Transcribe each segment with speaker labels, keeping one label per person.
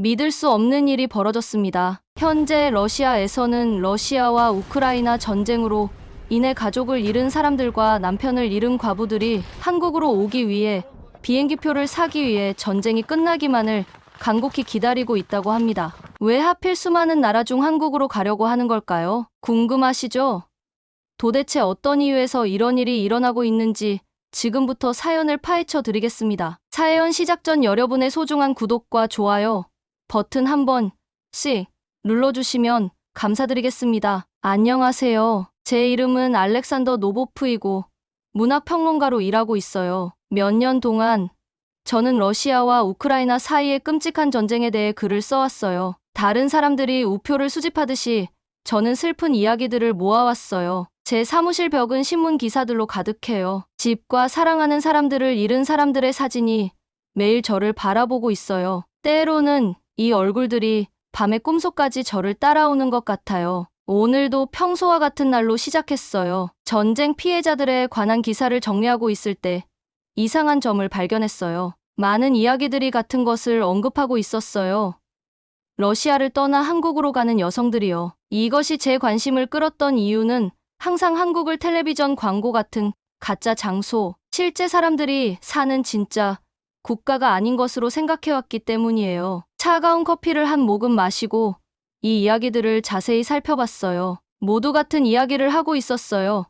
Speaker 1: 믿을 수 없는 일이 벌어졌습니다. 현재 러시아에서는 러시아와 우크라이나 전쟁으로 인해 가족을 잃은 사람들과 남편을 잃은 과부들이 한국으로 오기 위해 비행기표를 사기 위해 전쟁이 끝나기만을 간곡히 기다리고 있다고 합니다. 왜 하필 수많은 나라 중 한국으로 가려고 하는 걸까요? 궁금하시죠? 도대체 어떤 이유에서 이런 일이 일어나고 있는지 지금부터 사연을 파헤쳐 드리겠습니다. 사연 시작 전 여러분의 소중한 구독과 좋아요 버튼 한 번씩 눌러주시면 감사드리겠습니다. 안녕하세요. 제 이름은 알렉산더 노보프이고 문학평론가로 일하고 있어요. 몇 년 동안 저는 러시아와 우크라이나 사이의 끔찍한 전쟁에 대해 글을 써왔어요. 다른 사람들이 우표를 수집하듯이 저는 슬픈 이야기들을 모아왔어요. 제 사무실 벽은 신문 기사들로 가득해요. 집과 사랑하는 사람들을 잃은 사람들의 사진이 매일 저를 바라보고 있어요. 때로는 이 얼굴들이 밤의 꿈속까지 저를 따라오는 것 같아요. 오늘도 평소와 같은 날로 시작했어요. 전쟁 피해자들에 관한 기사를 정리하고 있을 때 이상한 점을 발견했어요. 많은 이야기들이 같은 것을 언급하고 있었어요. 러시아를 떠나 한국으로 가는 여성들이요. 이것이 제 관심을 끌었던 이유는 항상 한국을 텔레비전 광고 같은 가짜 장소, 실제 사람들이 사는 진짜 국가가 아닌 것으로 생각해왔기 때문이에요. 차가운 커피를 한 모금 마시고 이 이야기들을 자세히 살펴봤어요. 모두 같은 이야기를 하고 있었어요.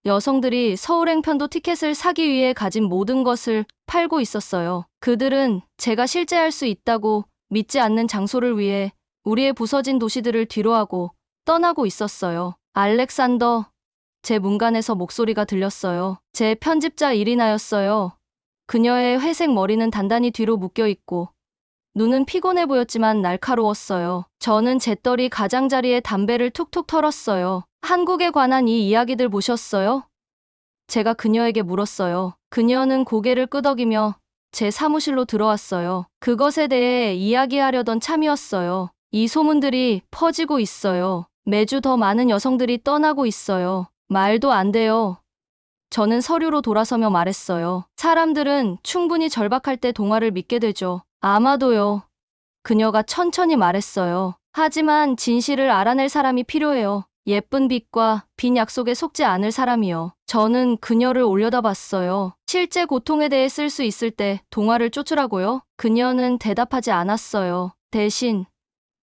Speaker 1: 여성들이 서울행 편도 티켓을 사기 위해 가진 모든 것을 팔고 있었어요. 그들은 제가 실제할 수 있다고 믿지 않는 장소를 위해 우리의 부서진 도시들을 뒤로하고 떠나고 있었어요. 알렉산더, 제 문간에서 목소리가 들렸어요. 제 편집자 이리나였어요. 그녀의 회색 머리는 단단히 뒤로 묶여있고 눈은 피곤해 보였지만 날카로웠어요. 저는 재떨이 가장자리에 담배를 툭툭 털었어요. 한국에 관한 이 이야기들 보셨어요? 제가 그녀에게 물었어요. 그녀는 고개를 끄덕이며 제 사무실로 들어왔어요. 그것에 대해 이야기하려던 참이었어요. 이 소문들이 퍼지고 있어요. 매주 더 많은 여성들이 떠나고 있어요. 말도 안 돼요. 저는 서류로 돌아서며 말했어요. 사람들은 충분히 절박할 때 동화를 믿게 되죠. 아마도요. 그녀가 천천히 말했어요. 하지만 진실을 알아낼 사람이 필요해요. 예쁜 빛과 빈 약속에 속지 않을 사람이요. 저는 그녀를 올려다봤어요. 실제 고통에 대해 쓸 수 있을 때 동화를 쫓으라고요? 그녀는 대답하지 않았어요. 대신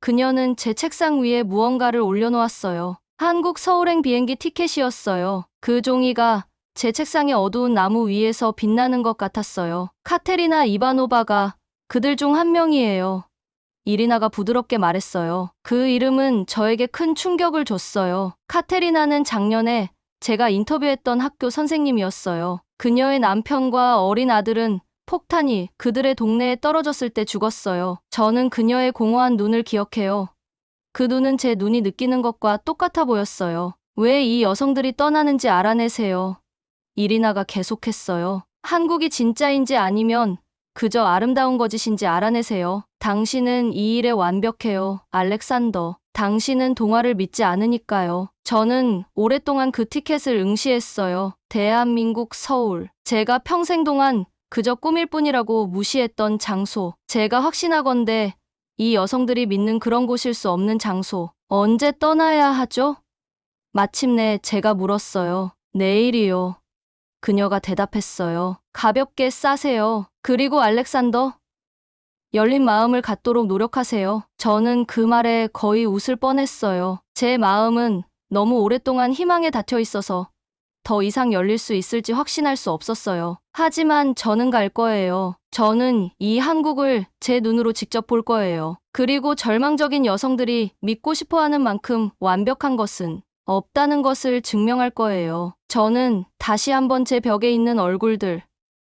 Speaker 1: 그녀는 제 책상 위에 무언가를 올려놓았어요. 한국 서울행 비행기 티켓이었어요. 그 종이가 제 책상의 어두운 나무 위에서 빛나는 것 같았어요. 카테리나 이바노바가 그들 중 한 명이에요. 이리나가 부드럽게 말했어요. 그 이름은 저에게 큰 충격을 줬어요. 카테리나는 작년에 제가 인터뷰했던 학교 선생님이었어요. 그녀의 남편과 어린 아들은 폭탄이 그들의 동네에 떨어졌을 때 죽었어요. 저는 그녀의 공허한 눈을 기억해요. 그 눈은 제 눈이 느끼는 것과 똑같아 보였어요. 왜 이 여성들이 떠나는지 알아내세요. 이리나가 계속했어요. 한국이 진짜인지 아니면 그저 아름다운 거짓인지 알아내세요. 당신은 이 일에 완벽해요. 알렉산더. 당신은 동화를 믿지 않으니까요. 저는 오랫동안 그 티켓을 응시했어요. 대한민국 서울. 제가 평생 동안 그저 꿈일 뿐이라고 무시했던 장소. 제가 확신하건대 이 여성들이 믿는 그런 곳일 수 없는 장소. 언제 떠나야 하죠? 마침내 제가 물었어요. 내일이요. 그녀가 대답했어요. 가볍게 싸세요. 그리고 알렉산더, 열린 마음을 갖도록 노력하세요. 저는 그 말에 거의 웃을 뻔했어요. 제 마음은 너무 오랫동안 희망에 닫혀 있어서 더 이상 열릴 수 있을지 확신할 수 없었어요. 하지만 저는 갈 거예요. 저는 이 한국을 제 눈으로 직접 볼 거예요. 그리고 절망적인 여성들이 믿고 싶어하는 만큼 완벽한 것은 없다는 것을 증명할 거예요. 저는 다시 한번 제 벽에 있는 얼굴들,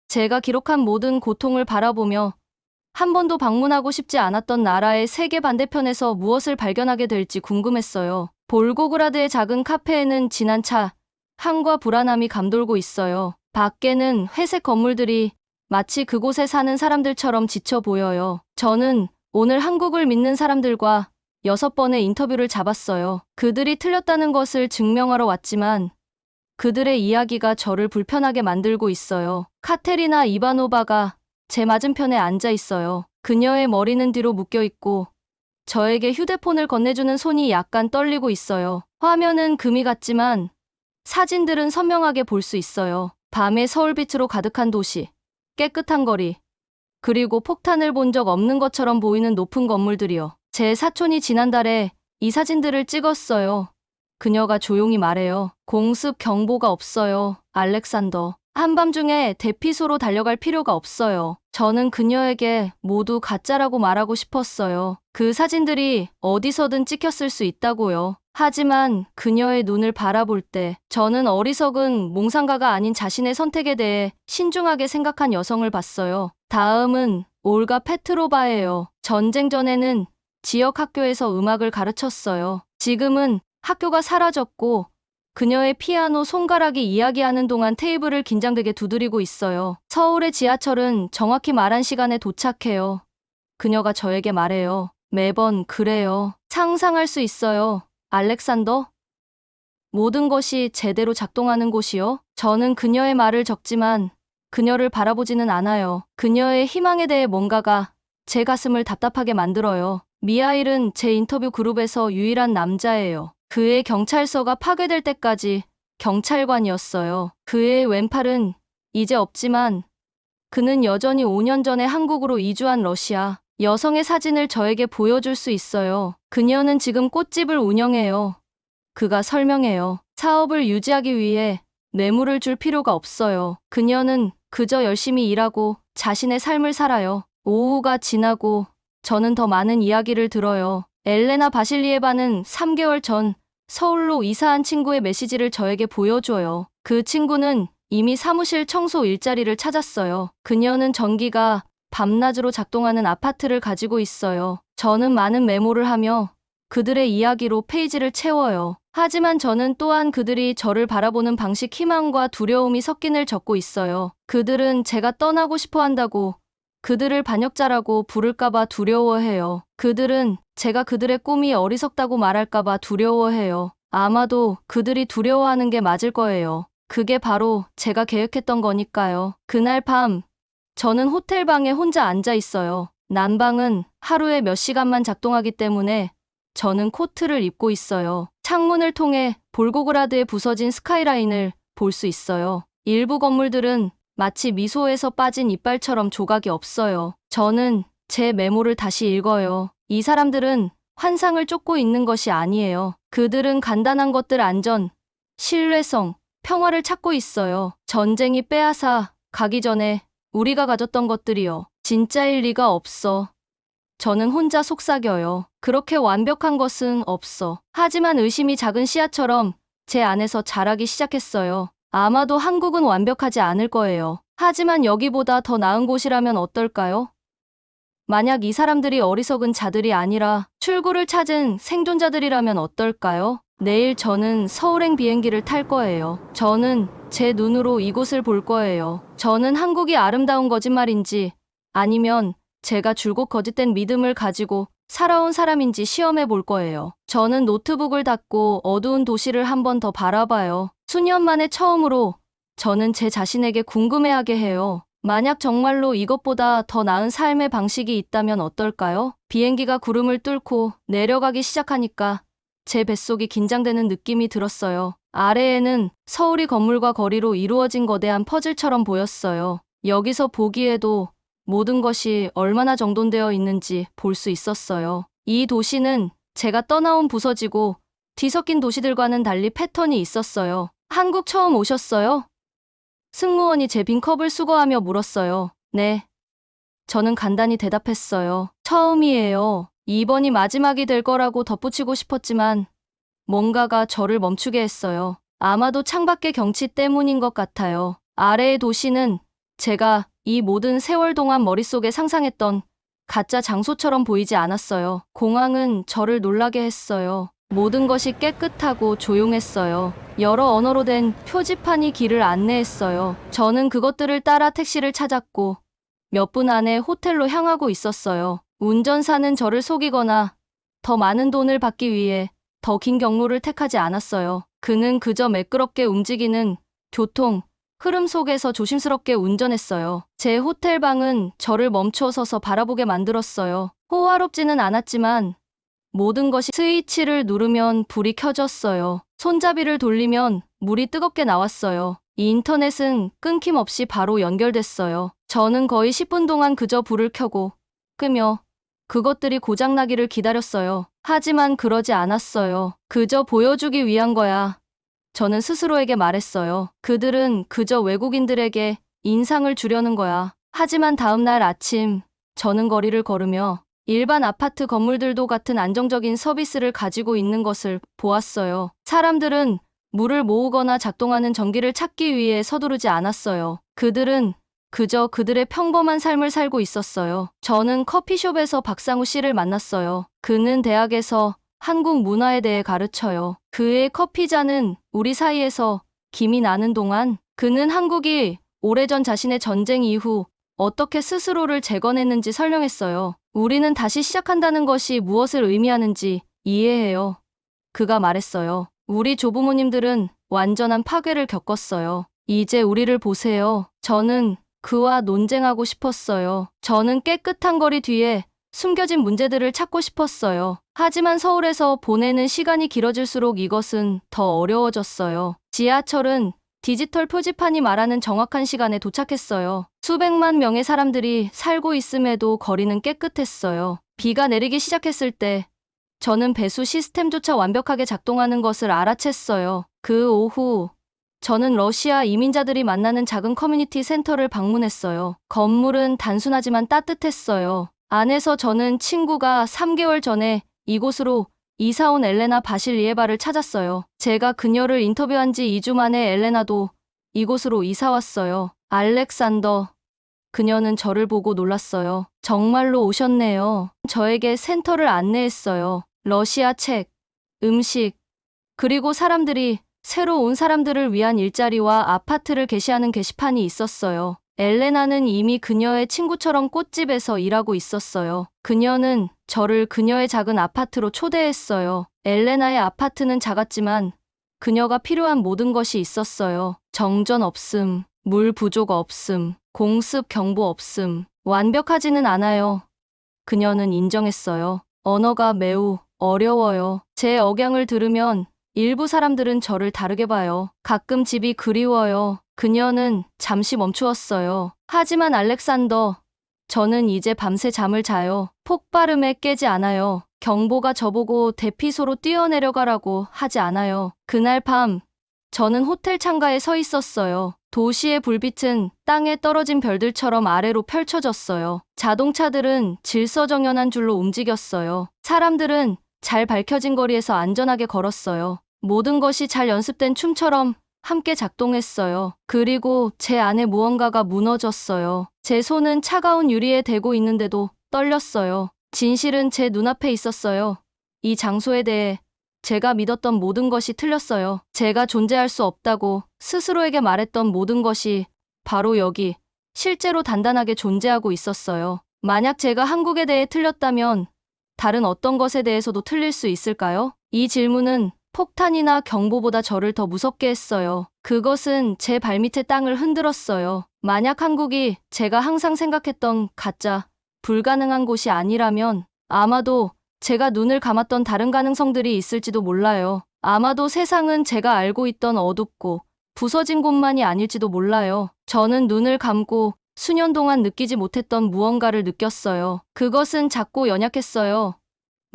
Speaker 1: 제가 기록한 모든 고통을 바라보며 한 번도 방문하고 싶지 않았던 나라의 세계 반대편에서 무엇을 발견하게 될지 궁금했어요. 볼고그라드의 작은 카페에는 진한 차 향과 불안함이 감돌고 있어요. 밖에는 회색 건물들이 마치 그곳에 사는 사람들처럼 지쳐 보여요. 저는 오늘 한국을 믿는 사람들과 6번의 인터뷰를 잡았어요. 그들이 틀렸다는 것을 증명하러 왔지만 그들의 이야기가 저를 불편하게 만들고 있어요. 카테리나 이바노바가 제 맞은편에 앉아 있어요. 그녀의 머리는 뒤로 묶여 있고 저에게 휴대폰을 건네주는 손이 약간 떨리고 있어요. 화면은 금이 같지만 사진들은 선명하게 볼 수 있어요. 밤의 서울빛으로 가득한 도시, 깨끗한 거리, 그리고 폭탄을 본 적 없는 것처럼 보이는 높은 건물들이요. 제 사촌이 지난달에 이 사진들을 찍었어요. 그녀가 조용히 말해요. 공습 경보가 없어요. 알렉산더. 한밤중에 대피소로 달려갈 필요가 없어요. 저는 그녀에게 모두 가짜라고 말하고 싶었어요. 그 사진들이 어디서든 찍혔을 수 있다고요. 하지만 그녀의 눈을 바라볼 때 저는 어리석은 몽상가가 아닌 자신의 선택에 대해 신중하게 생각한 여성을 봤어요. 다음은 올가 페트로바예요. 전쟁 전에는 지역 학교에서 음악을 가르쳤어요. 지금은 학교가 사라졌고 그녀의 피아노 손가락이 이야기하는 동안 테이블을 긴장되게 두드리고 있어요. 서울의 지하철은 정확히 말한 시간에 도착해요. 그녀가 저에게 말해요. 매번 그래요. 상상할 수 있어요. 알렉산더? 모든 것이 제대로 작동하는 곳이요? 저는 그녀의 말을 적지만 그녀를 바라보지는 않아요. 그녀의 희망에 대해 뭔가가 제 가슴을 답답하게 만들어요. 미하일은 제 인터뷰 그룹에서 유일한 남자예요. 그의 경찰서가 파괴될 때까지 경찰관이었어요. 그의 왼팔은 이제 없지만 그는 여전히 5년 전에 한국으로 이주한 러시아 여성의 사진을 저에게 보여줄 수 있어요. 그녀는 지금 꽃집을 운영해요. 그가 설명해요. 사업을 유지하기 위해 뇌물을 줄 필요가 없어요. 그녀는 그저 열심히 일하고 자신의 삶을 살아요. 오후가 지나고 저는 더 많은 이야기를 들어요. 엘레나 바실리에바는 3개월 전 서울로 이사한 친구의 메시지를 저에게 보여줘요. 그 친구는 이미 사무실 청소 일자리를 찾았어요. 그녀는 전기가 밤낮으로 작동하는 아파트를 가지고 있어요. 저는 많은 메모를 하며 그들의 이야기로 페이지를 채워요. 하지만 저는 또한 그들이 저를 바라보는 방식, 희망과 두려움이 섞인을 적고 있어요. 그들은 제가 떠나고 싶어 한다고 그들을 반역자라고 부를까봐 두려워해요. 그들은 제가 그들의 꿈이 어리석다고 말할까봐 두려워해요. 아마도 그들이 두려워하는 게 맞을 거예요. 그게 바로 제가 계획했던 거니까요. 그날 밤 저는 호텔 방에 혼자 앉아 있어요. 난방은 하루에 몇 시간만 작동하기 때문에 저는 코트를 입고 있어요. 창문을 통해 볼고그라드에 부서진 스카이라인을 볼 수 있어요. 일부 건물들은 마치 미소에서 빠진 이빨처럼 조각이 없어요. 저는 제 메모를 다시 읽어요. 이 사람들은 환상을 쫓고 있는 것이 아니에요. 그들은 간단한 것들, 안전, 신뢰성, 평화를 찾고 있어요. 전쟁이 빼앗아 가기 전에 우리가 가졌던 것들이요. 진짜일 리가 없어. 저는 혼자 속삭여요. 그렇게 완벽한 것은 없어. 하지만 의심이 작은 씨앗처럼 제 안에서 자라기 시작했어요. 아마도 한국은 완벽하지 않을 거예요. 하지만 여기보다 더 나은 곳이라면 어떨까요? 만약 이 사람들이 어리석은 자들이 아니라 출구를 찾은 생존자들이라면 어떨까요? 내일 저는 서울행 비행기를 탈 거예요. 저는 제 눈으로 이곳을 볼 거예요. 저는 한국이 아름다운 거짓말인지 아니면 제가 줄곧 거짓된 믿음을 가지고 살아온 사람인지 시험해 볼 거예요. 저는 노트북을 닫고 어두운 도시를 한 번 더 바라봐요. 수년 만에 처음으로 저는 제 자신에게 궁금해하게 해요. 만약 정말로 이것보다 더 나은 삶의 방식이 있다면 어떨까요? 비행기가 구름을 뚫고 내려가기 시작하니까 제 뱃속이 긴장되는 느낌이 들었어요. 아래에는 서울이 건물과 거리로 이루어진 거대한 퍼즐처럼 보였어요. 여기서 보기에도 모든 것이 얼마나 정돈되어 있는지 볼 수 있었어요. 이 도시는 제가 떠나온 부서지고 뒤섞인 도시들과는 달리 패턴이 있었어요. 한국 처음 오셨어요? 승무원이 제 빈 컵을 수거하며 물었어요. 네. 저는 간단히 대답했어요. 처음이에요. 이번이 마지막이 될 거라고 덧붙이고 싶었지만 뭔가가 저를 멈추게 했어요. 아마도 창밖의 경치 때문인 것 같아요. 아래의 도시는 제가 이 모든 세월 동안 머릿속에 상상했던 가짜 장소처럼 보이지 않았어요. 공항은 저를 놀라게 했어요. 모든 것이 깨끗하고 조용했어요. 여러 언어로 된 표지판이 길을 안내했어요. 저는 그것들을 따라 택시를 찾았고 몇 분 안에 호텔로 향하고 있었어요. 운전사는 저를 속이거나 더 많은 돈을 받기 위해 더 긴 경로를 택하지 않았어요. 그는 그저 매끄럽게 움직이는 교통, 흐름 속에서 조심스럽게 운전했어요. 제 호텔 방은 저를 멈추어 서서 바라보게 만들었어요. 호화롭지는 않았지만 모든 것이 스위치를 누르면 불이 켜졌어요. 손잡이를 돌리면 물이 뜨겁게 나왔어요. 이 인터넷은 끊김없이 바로 연결됐어요. 저는 거의 10분 동안 그저 불을 켜고 끄며 그것들이 고장나기를 기다렸어요. 하지만 그러지 않았어요. 그저 보여주기 위한 거야. 저는 스스로에게 말했어요. 그들은 그저 외국인들에게 인상을 주려는 거야. 하지만 다음 날 아침, 저는 거리를 걸으며 일반 아파트 건물들도 같은 안정적인 서비스를 가지고 있는 것을 보았어요. 사람들은 물을 모으거나 작동하는 전기를 찾기 위해 서두르지 않았어요. 그들은 그저 그들의 평범한 삶을 살고 있었어요. 저는 커피숍에서 박상우 씨를 만났어요. 그는 대학에서 한국 문화에 대해 가르쳐요. 그의 커피잔은 우리 사이에서 김이 나는 동안 그는 한국이 오래전 자신의 전쟁 이후 어떻게 스스로를 재건했는지 설명했어요. 우리는 다시 시작한다는 것이 무엇을 의미하는지 이해해요. 그가 말했어요. 우리 조부모님들은 완전한 파괴를 겪었어요. 이제 우리를 보세요. 저는 그와 논쟁하고 싶었어요. 저는 깨끗한 거리 뒤에 숨겨진 문제들을 찾고 싶었어요. 하지만 서울에서 보내는 시간이 길어질수록 이것은 더 어려워졌어요. 지하철은 디지털 표지판이 말하는 정확한 시간에 도착했어요. 수백만 명의 사람들이 살고 있음에도 거리는 깨끗했어요. 비가 내리기 시작했을 때 저는 배수 시스템조차 완벽하게 작동하는 것을 알아챘어요. 그 오후 저는 러시아 이민자들이 만나는 작은 커뮤니티 센터를 방문했어요. 건물은 단순하지만 따뜻했어요. 안에서 저는 친구가 3개월 전에 이곳으로 이사온 엘레나 바실리에바를 찾았어요. 제가 그녀를 인터뷰한 지 2주 만에 엘레나도 이곳으로 이사왔어요. 알렉산더. 그녀는 저를 보고 놀랐어요. 정말로 오셨네요. 저에게 센터를 안내했어요. 러시아 책, 음식, 그리고 사람들이 새로 온 사람들을 위한 일자리와 아파트를 게시하는 게시판이 있었어요. 엘레나는 이미 그녀의 친구처럼 꽃집에서 일하고 있었어요. 그녀는 저를 그녀의 작은 아파트로 초대했어요. 엘레나의 아파트는 작았지만 그녀가 필요한 모든 것이 있었어요. 정전 없음, 물 부족 없음, 공습 경보 없음. 완벽하지는 않아요. 그녀는 인정했어요. 언어가 매우 어려워요. 제 억양을 들으면 일부 사람들은 저를 다르게 봐요. 가끔 집이 그리워요. 그녀는 잠시 멈추었어요. 하지만 알렉산더, 저는 이제 밤새 잠을 자요. 폭발음에 깨지 않아요. 경보가 저보고 대피소로 뛰어내려가라고 하지 않아요. 그날 밤, 저는 호텔 창가에 서 있었어요. 도시의 불빛은 땅에 떨어진 별들처럼 아래로 펼쳐졌어요. 자동차들은 질서정연한 줄로 움직였어요. 사람들은 잘 밝혀진 거리에서 안전하게 걸었어요. 모든 것이 잘 연습된 춤처럼 함께 작동했어요. 그리고 제 안에 무언가가 무너졌어요. 제 손은 차가운 유리에 대고 있는데도 떨렸어요. 진실은 제 눈앞에 있었어요. 이 장소에 대해 제가 믿었던 모든 것이 틀렸어요. 제가 존재할 수 없다고 스스로에게 말했던 모든 것이 바로 여기 실제로 단단하게 존재하고 있었어요. 만약 제가 한국에 대해 틀렸다면 다른 어떤 것에 대해서도 틀릴 수 있을까요? 이 질문은 폭탄이나 경보보다 저를 더 무섭게 했어요. 그것은 제 발밑의 땅을 흔들었어요. 만약 한국이 제가 항상 생각했던 가짜, 불가능한 곳이 아니라면 아마도 제가 눈을 감았던 다른 가능성들이 있을지도 몰라요. 아마도 세상은 제가 알고 있던 어둡고 부서진 곳만이 아닐지도 몰라요. 저는 눈을 감고 수년 동안 느끼지 못했던 무언가를 느꼈어요. 그것은 작고 연약했어요.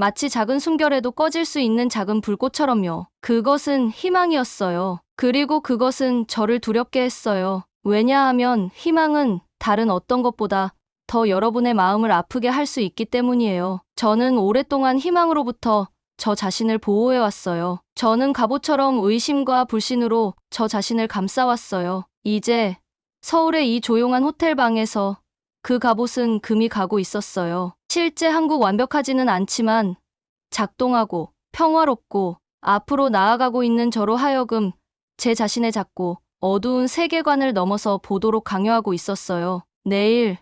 Speaker 1: 마치 작은 숨결에도 꺼질 수 있는 작은 불꽃처럼요. 그것은 희망이었어요. 그리고 그것은 저를 두렵게 했어요. 왜냐하면 희망은 다른 어떤 것보다 더 여러분의 마음을 아프게 할 수 있기 때문이에요. 저는 오랫동안 희망으로부터 저 자신을 보호해왔어요. 저는 갑옷처럼 의심과 불신으로 저 자신을 감싸왔어요. 이제 서울의 이 조용한 호텔 방에서 그 갑옷은 금이 가고 있었어요. 실제 한국 완벽하지는 않지만 작동하고 평화롭고 앞으로 나아가고 있는 저로 하여금 제 자신의 작고 어두운 세계관을 넘어서 보도록 강요하고 있었어요. 내일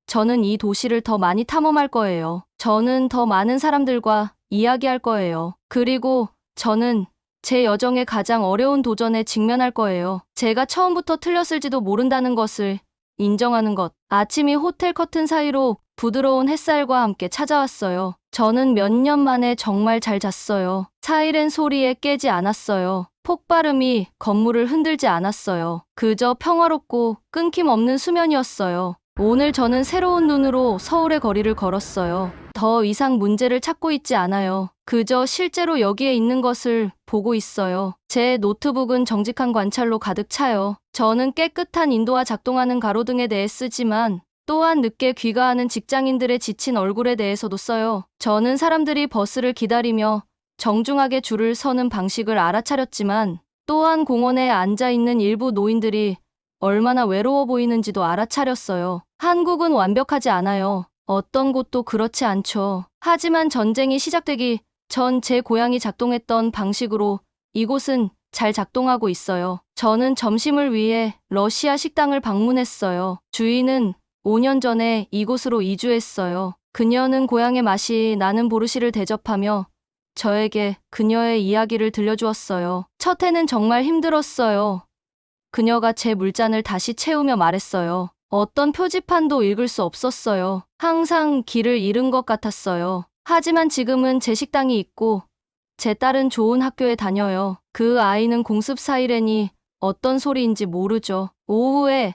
Speaker 1: 저는 이 도시를 더 많이 탐험할 거예요. 저는 더 많은 사람들과 이야기할 거예요. 그리고 저는 제 여정의 가장 어려운 도전에 직면할 거예요. 제가 처음부터 틀렸을지도 모른다는 것을 인정하는 것. 아침이 호텔 커튼 사이로 부드러운 햇살과 함께 찾아왔어요. 저는 몇 년 만에 정말 잘 잤어요. 사이렌 소리에 깨지 않았어요. 폭발음이 건물을 흔들지 않았어요. 그저 평화롭고 끊김없는 수면이었어요. 오늘 저는 새로운 눈으로 서울의 거리를 걸었어요. 더 이상 문제를 찾고 있지 않아요. 그저 실제로 여기에 있는 것을 보고 있어요. 제 노트북은 정직한 관찰로 가득 차요. 저는 깨끗한 인도와 작동하는 가로등에 대해 쓰지만 또한 늦게 귀가하는 직장인들의 지친 얼굴에 대해서도 써요. 저는 사람들이 버스를 기다리며 정중하게 줄을 서는 방식을 알아차렸지만 또한 공원에 앉아있는 일부 노인들이 얼마나 외로워 보이는지도 알아차렸어요. 한국은 완벽하지 않아요. 어떤 곳도 그렇지 않죠. 하지만 전쟁이 시작되기 전 제 고향이 작동했던 방식으로 이곳은 잘 작동하고 있어요. 저는 점심을 위해 러시아 식당을 방문했어요. 주인은 5년 전에 이곳으로 이주했어요. 그녀는 고향의 맛이 나는 보르시를 대접하며 저에게 그녀의 이야기를 들려주었어요. 첫 해는 정말 힘들었어요. 그녀가 제 물잔을 다시 채우며 말했어요. 어떤 표지판도 읽을 수 없었어요. 항상 길을 잃은 것 같았어요. 하지만 지금은 제 식당이 있고 제 딸은 좋은 학교에 다녀요. 그 아이는 공습 사이렌이 어떤 소리인지 모르죠. 오후에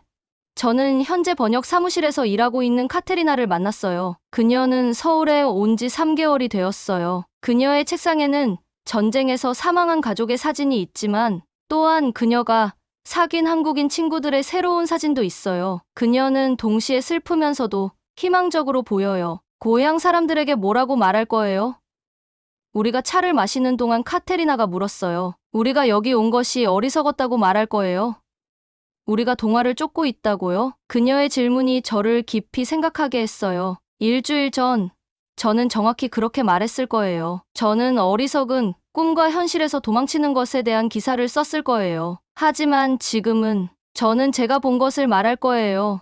Speaker 1: 저는 현재 번역 사무실에서 일하고 있는 카테리나를 만났어요. 그녀는 서울에 온 지 3개월이 되었어요. 그녀의 책상에는 전쟁에서 사망한 가족의 사진이 있지만 또한 그녀가 사귄 한국인 친구들의 새로운 사진도 있어요. 그녀는 동시에 슬프면서도 희망적으로 보여요. 고향 사람들에게 뭐라고 말할 거예요? 우리가 차를 마시는 동안 카테리나가 물었어요. 우리가 여기 온 것이 어리석었다고 말할 거예요? 우리가 동화를 쫓고 있다고요? 그녀의 질문이 저를 깊이 생각하게 했어요. 일주일 전, 저는 정확히 그렇게 말했을 거예요. 저는 어리석은 꿈과 현실에서 도망치는 것에 대한 기사를 썼을 거예요. 하지만 지금은 저는 제가 본 것을 말할 거예요.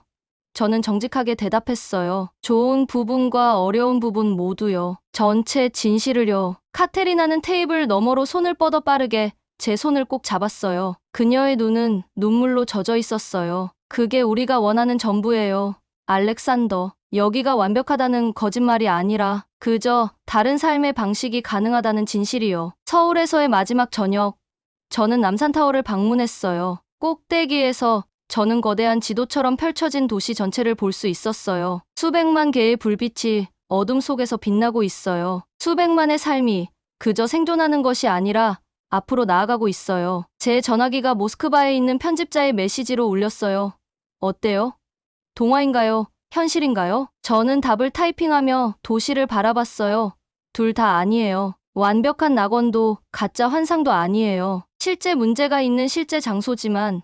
Speaker 1: 저는 정직하게 대답했어요. 좋은 부분과 어려운 부분 모두요. 전체 진실을요. 카테리나는 테이블 너머로 손을 뻗어 빠르게 제 손을 꼭 잡았어요. 그녀의 눈은 눈물로 젖어 있었어요. 그게 우리가 원하는 전부예요. 알렉산더. 여기가 완벽하다는 거짓말이 아니라 그저 다른 삶의 방식이 가능하다는 진실이요. 서울에서의 마지막 저녁, 저는 남산타워를 방문했어요. 꼭대기에서 저는 거대한 지도처럼 펼쳐진 도시 전체를 볼 수 있었어요. 수백만 개의 불빛이 어둠 속에서 빛나고 있어요. 수백만의 삶이 그저 생존하는 것이 아니라 앞으로 나아가고 있어요. 제 전화기가 모스크바에 있는 편집자의 메시지로 울렸어요. 어때요? 동화인가요? 현실인가요? 저는 답을 타이핑하며 도시를 바라봤어요. 둘 다 아니에요. 완벽한 낙원도 가짜 환상도 아니에요. 실제 문제가 있는 실제 장소지만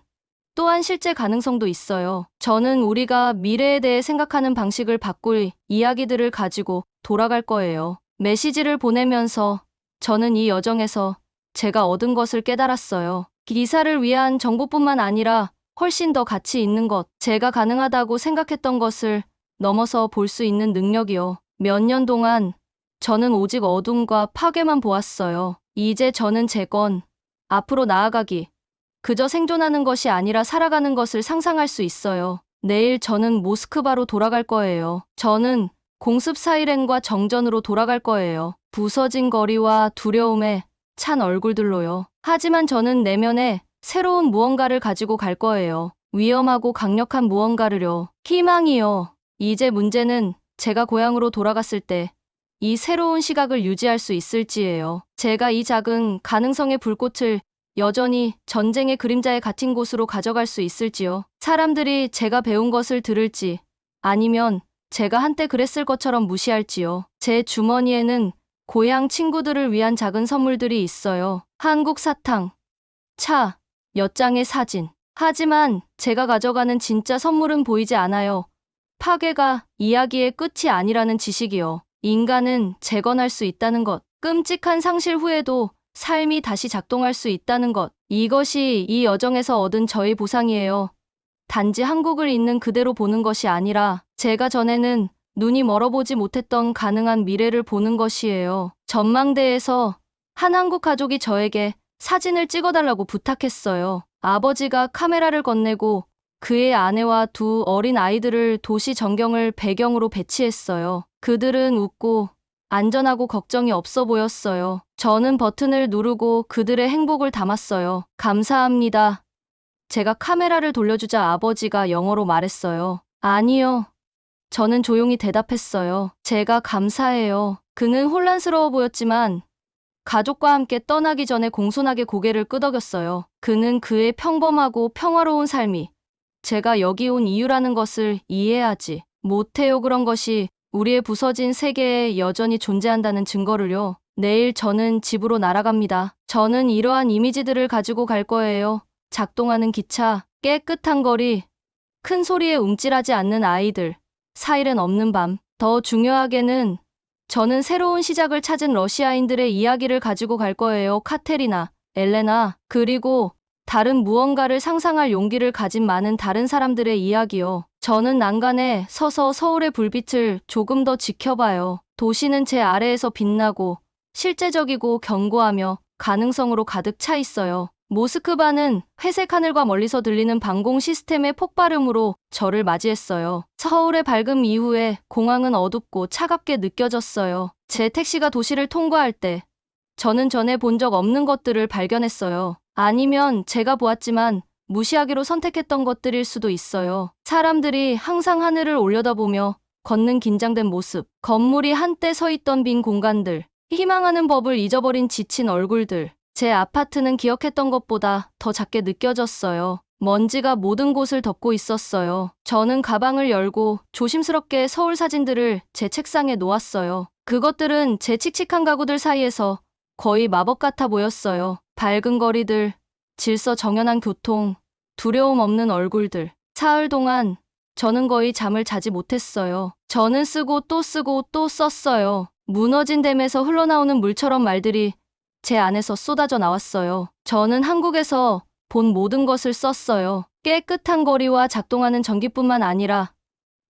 Speaker 1: 또한 실제 가능성도 있어요. 저는 우리가 미래에 대해 생각하는 방식을 바꿀 이야기들을 가지고 돌아갈 거예요. 메시지를 보내면서 저는 이 여정에서 제가 얻은 것을 깨달았어요. 기사를 위한 정보뿐만 아니라 훨씬 더 가치 있는 것, 제가 가능하다고 생각했던 것을 넘어서 볼 수 있는 능력이요. 몇 년 동안 저는 오직 어둠과 파괴만 보았어요. 이제 저는 제 건 앞으로 나아가기, 그저 생존하는 것이 아니라 살아가는 것을 상상할 수 있어요. 내일 저는 모스크바로 돌아갈 거예요. 저는 공습 사이렌과 정전으로 돌아갈 거예요. 부서진 거리와 두려움에 찬 얼굴들로요. 하지만 저는 내면에 새로운 무언가를 가지고 갈 거예요. 위험하고 강력한 무언가를요. 희망이요. 이제 문제는 제가 고향으로 돌아갔을 때 이 새로운 시각을 유지할 수 있을지예요. 제가 이 작은 가능성의 불꽃을 여전히 전쟁의 그림자에 갇힌 곳으로 가져갈 수 있을지요. 사람들이 제가 배운 것을 들을지 아니면 제가 한때 그랬을 것처럼 무시할지요. 제 주머니에는 고향 친구들을 위한 작은 선물들이 있어요. 한국 사탕, 차, 몇 장의 사진. 하지만 제가 가져가는 진짜 선물은 보이지 않아요. 파괴가 이야기의 끝이 아니라는 지식이요. 인간은 재건할 수 있다는 것. 끔찍한 상실 후에도 삶이 다시 작동할 수 있다는 것. 이것이 이 여정에서 얻은 저의 보상이에요. 단지 한국을 있는 그대로 보는 것이 아니라 제가 전에는 눈이 멀어보지 못했던 가능한 미래를 보는 것이에요. 전망대에서 한 한국 가족이 저에게 사진을 찍어달라고 부탁했어요. 아버지가 카메라를 건네고 그의 아내와 두 어린 아이들을 도시 전경을 배경으로 배치했어요. 그들은 웃고 안전하고 걱정이 없어 보였어요. 저는 버튼을 누르고 그들의 행복을 담았어요. 감사합니다. 제가 카메라를 돌려주자 아버지가 영어로 말했어요. 아니요. 저는 조용히 대답했어요. 제가 감사해요. 그는 혼란스러워 보였지만 가족과 함께 떠나기 전에 공손하게 고개를 끄덕였어요. 그는 그의 평범하고 평화로운 삶이 제가 여기 온 이유라는 것을 이해하지 못해요. 그런 것이 우리의 부서진 세계에 여전히 존재한다는 증거를요. 내일 저는 집으로 날아갑니다. 저는 이러한 이미지들을 가지고 갈 거예요. 작동하는 기차, 깨끗한 거리, 큰 소리에 움찔하지 않는 아이들, 사일은 없는 밤. 더 중요하게는 저는 새로운 시작을 찾은 러시아인들의 이야기를 가지고 갈 거예요. 카테리나, 엘레나, 그리고 다른 무언가를 상상할 용기를 가진 많은 다른 사람들의 이야기요. 저는 난간에 서서 서울의 불빛을 조금 더 지켜봐요. 도시는 제 아래에서 빛나고 실제적이고 견고하며 가능성으로 가득 차 있어요. 모스크바는 회색 하늘과 멀리서 들리는 방공 시스템의 폭발음으로 저를 맞이했어요. 서울의 밝음 이후에 공항은 어둡고 차갑게 느껴졌어요. 제 택시가 도시를 통과할 때 저는 전에 본 적 없는 것들을 발견했어요. 아니면 제가 보았지만 무시하기로 선택했던 것들일 수도 있어요. 사람들이 항상 하늘을 올려다보며 걷는 긴장된 모습, 건물이 한때 서 있던 빈 공간들, 희망하는 법을 잊어버린 지친 얼굴들. 제 아파트는 기억했던 것보다 더 작게 느껴졌어요. 먼지가 모든 곳을 덮고 있었어요. 저는 가방을 열고 조심스럽게 서울 사진들을 제 책상에 놓았어요. 그것들은 제 칙칙한 가구들 사이에서 거의 마법 같아 보였어요. 밝은 거리들, 질서 정연한 교통, 두려움 없는 얼굴들. 사흘 동안 저는 거의 잠을 자지 못했어요. 저는 쓰고 또 썼어요. 무너진 댐에서 흘러나오는 물처럼 말들이 제 안에서 쏟아져 나왔어요. 저는 한국에서 본 모든 것을 썼어요. 깨끗한 거리와 작동하는 전기뿐만 아니라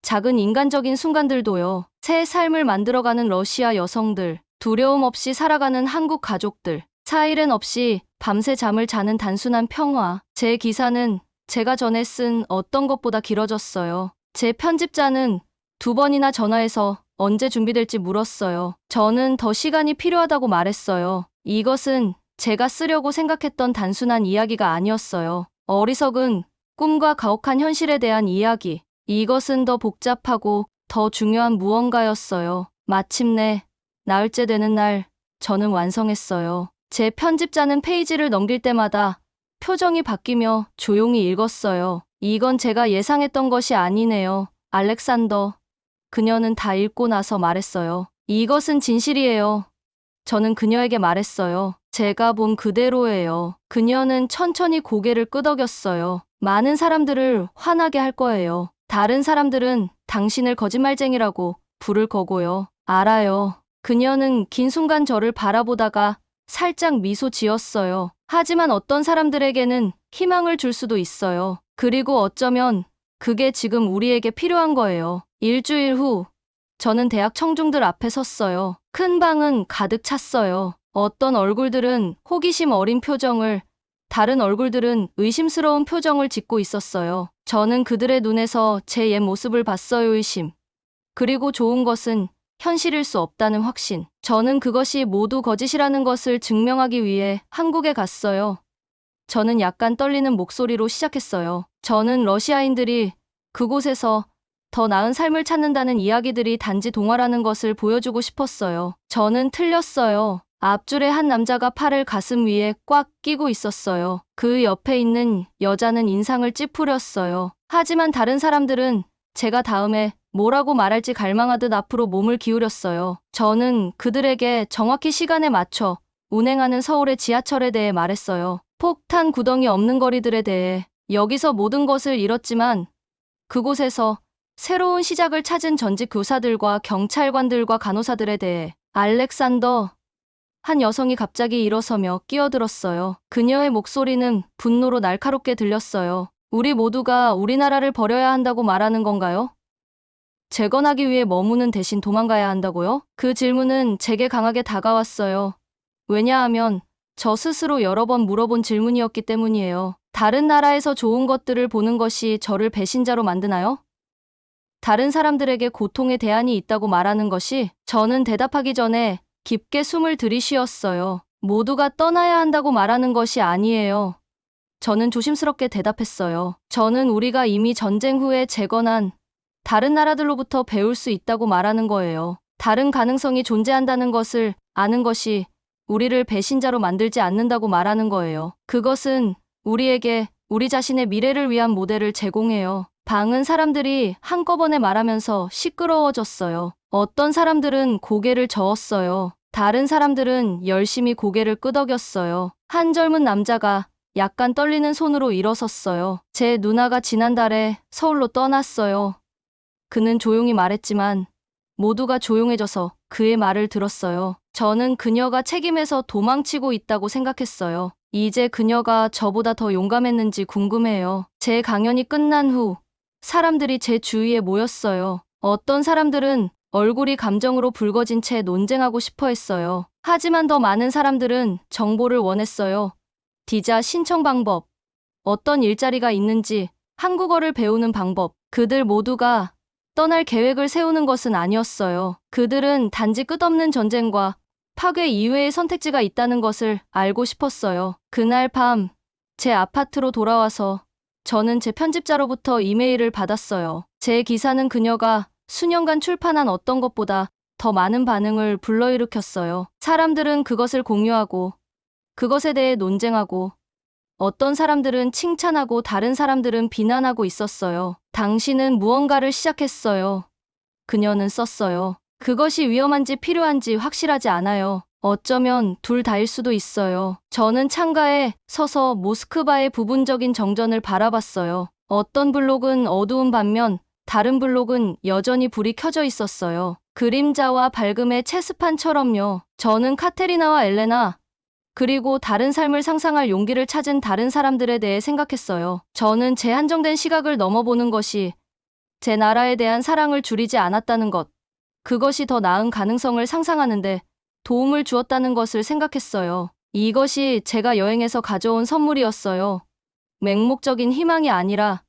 Speaker 1: 작은 인간적인 순간들도요. 새 삶을 만들어가는 러시아 여성들, 두려움 없이 살아가는 한국 가족들, 사일은 없이 밤새 잠을 자는 단순한 평화. 제 기사는 제가 전에 쓴 어떤 것보다 길어졌어요. 제 편집자는 2번이나 전화해서 언제 준비될지 물었어요. 저는 더 시간이 필요하다고 말했어요. 이것은 제가 쓰려고 생각했던 단순한 이야기가 아니었어요. 어리석은 꿈과 가혹한 현실에 대한 이야기. 이것은 더 복잡하고 더 중요한 무언가였어요. 마침내 나흘째 되는 날 저는 완성했어요. 제 편집자는 페이지를 넘길 때마다 표정이 바뀌며 조용히 읽었어요. 이건 제가 예상했던 것이 아니네요. 알렉산더. 그녀는 다 읽고 나서 말했어요. 이것은 진실이에요. 저는 그녀에게 말했어요. 제가 본 그대로예요. 그녀는 천천히 고개를 끄덕였어요. 많은 사람들을 화나게 할 거예요. 다른 사람들은 당신을 거짓말쟁이라고 부를 거고요. 알아요. 그녀는 긴 순간 저를 바라보다가 살짝 미소 지었어요. 하지만 어떤 사람들에게는 희망을 줄 수도 있어요. 그리고 어쩌면 그게 지금 우리에게 필요한 거예요. 일주일 후 저는 대학 청중들 앞에 섰어요. 큰 방은 가득 찼어요. 어떤 얼굴들은 호기심 어린 표정을, 다른 얼굴들은 의심스러운 표정을 짓고 있었어요. 저는 그들의 눈에서 제 옛 모습을 봤어요. 의심. 그리고 좋은 것은 현실일 수 없다는 확신. 저는 그것이 모두 거짓이라는 것을 증명하기 위해 한국에 갔어요. 저는 약간 떨리는 목소리로 시작했어요. 저는 러시아인들이 그곳에서 더 나은 삶을 찾는다는 이야기들이 단지 동화라는 것을 보여주고 싶었어요. 저는 틀렸어요. 앞줄에 한 남자가 팔을 가슴 위에 꽉 끼고 있었어요. 그 옆에 있는 여자는 인상을 찌푸렸어요. 하지만 다른 사람들은 제가 다음에 뭐라고 말할지 갈망하듯 앞으로 몸을 기울였어요. 저는 그들에게 정확히 시간에 맞춰 운행하는 서울의 지하철에 대해 말했어요. 폭탄 구덩이 없는 거리들에 대해. 여기서 모든 것을 잃었지만 그곳에서 새로운 시작을 찾은 전직 교사들과 경찰관들과 간호사들에 대해. 알렉산더. 한 여성이 갑자기 일어서며 끼어들었어요. 그녀의 목소리는 분노로 날카롭게 들렸어요. 우리 모두가 우리나라를 버려야 한다고 말하는 건가요? 재건하기 위해 머무는 대신 도망가야 한다고요? 그 질문은 제게 강하게 다가왔어요. 왜냐하면 저 스스로 여러 번 물어본 질문이었기 때문이에요. 다른 나라에서 좋은 것들을 보는 것이 저를 배신자로 만드나요? 다른 사람들에게 고통의 대안이 있다고 말하는 것이. 저는 대답하기 전에 깊게 숨을 들이쉬었어요. 모두가 떠나야 한다고 말하는 것이 아니에요. 저는 조심스럽게 대답했어요. 저는 우리가 이미 전쟁 후에 재건한 다른 나라들로부터 배울 수 있다고 말하는 거예요. 다른 가능성이 존재한다는 것을 아는 것이 우리를 배신자로 만들지 않는다고 말하는 거예요. 그것은 우리에게 우리 자신의 미래를 위한 모델을 제공해요. 방은 사람들이 한꺼번에 말하면서 시끄러워졌어요. 어떤 사람들은 고개를 저었어요. 다른 사람들은 열심히 고개를 끄덕였어요. 한 젊은 남자가 약간 떨리는 손으로 일어섰어요. 제 누나가 지난달에 서울로 떠났어요. 그는 조용히 말했지만 모두가 조용해져서 그의 말을 들었어요. 저는 그녀가 책임에서 도망치고 있다고 생각했어요. 이제 그녀가 저보다 더 용감했는지 궁금해요. 제 강연이 끝난 후 사람들이 제 주위에 모였어요. 어떤 사람들은 얼굴이 감정으로 붉어진 채 논쟁하고 싶어 했어요. 하지만 더 많은 사람들은 정보를 원했어요. 비자 신청 방법, 어떤 일자리가 있는지, 한국어를 배우는 방법. 그들 모두가 떠날 계획을 세우는 것은 아니었어요. 그들은 단지 끝없는 전쟁과 파괴 이외의 선택지가 있다는 것을 알고 싶었어요. 그날 밤, 제 아파트로 돌아와서 저는 제 편집자로부터 이메일을 받았어요. 제 기사는 그녀가 수년간 출판한 어떤 것보다 더 많은 반응을 불러일으켰어요. 사람들은 그것을 공유하고, 그것에 대해 논쟁하고, 어떤 사람들은 칭찬하고 다른 사람들은 비난하고 있었어요. 당신은 무언가를 시작했어요. 그녀는 썼어요. 그것이 위험한지 필요한지 확실하지 않아요. 어쩌면 둘 다일 수도 있어요. 저는 창가에 서서 모스크바의 부분적인 정전을 바라봤어요. 어떤 블록은 어두운 반면 다른 블록은 여전히 불이 켜져 있었어요. 그림자와 밝음의 체스판처럼요. 저는 카테리나와 엘레나, 그리고 다른 삶을 상상할 용기를 찾은 다른 사람들에 대해 생각했어요. 저는 제 한정된 시각을 넘어보는 것이 제 나라에 대한 사랑을 줄이지 않았다는 것, 그것이 더 나은 가능성을 상상하는데 도움을 주었다는 것을 생각했어요. 이것이 제가 여행에서 가져온 선물이었어요. 맹목적인 희망이 아니라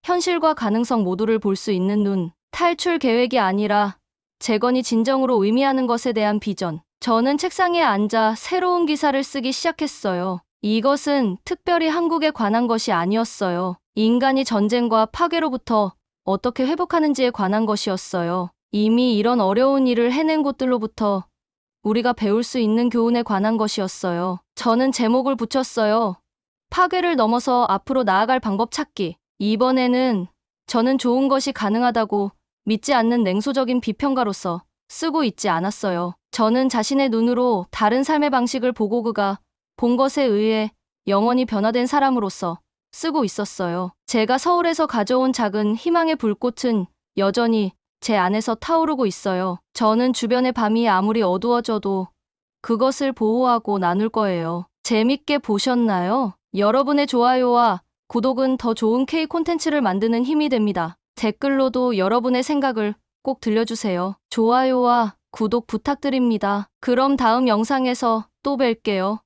Speaker 1: 현실과 가능성 모두를 볼 수 있는 눈, 탈출 계획이 아니라 재건이 진정으로 의미하는 것에 대한 비전. 저는 책상에 앉아 새로운 기사를 쓰기 시작했어요. 이것은 특별히 한국에 관한 것이 아니었어요. 인간이 전쟁과 파괴로부터 어떻게 회복하는지에 관한 것이었어요. 이미 이런 어려운 일을 해낸 곳들로부터 우리가 배울 수 있는 교훈에 관한 것이었어요. 저는 제목을 붙였어요. 파괴를 넘어서 앞으로 나아갈 방법 찾기. 이번에는 저는 좋은 것이 가능하다고 믿지 않는 냉소적인 비평가로서 쓰고 있지 않았어요. 저는 자신의 눈으로 다른 삶의 방식을 보고 그가 본 것에 의해 영원히 변화된 사람으로서 쓰고 있었어요. 제가 서울에서 가져온 작은 희망의 불꽃은 여전히 제 안에서 타오르고 있어요. 저는 주변의 밤이 아무리 어두워져도 그것을 보호하고 나눌 거예요. 재밌게 보셨나요? 여러분의 좋아요와 구독은 더 좋은 K 콘텐츠를 만드는 힘이 됩니다. 댓글로도 여러분의 생각을 꼭 들려주세요. 좋아요와 구독 부탁드립니다. 그럼 다음 영상에서 또 뵐게요.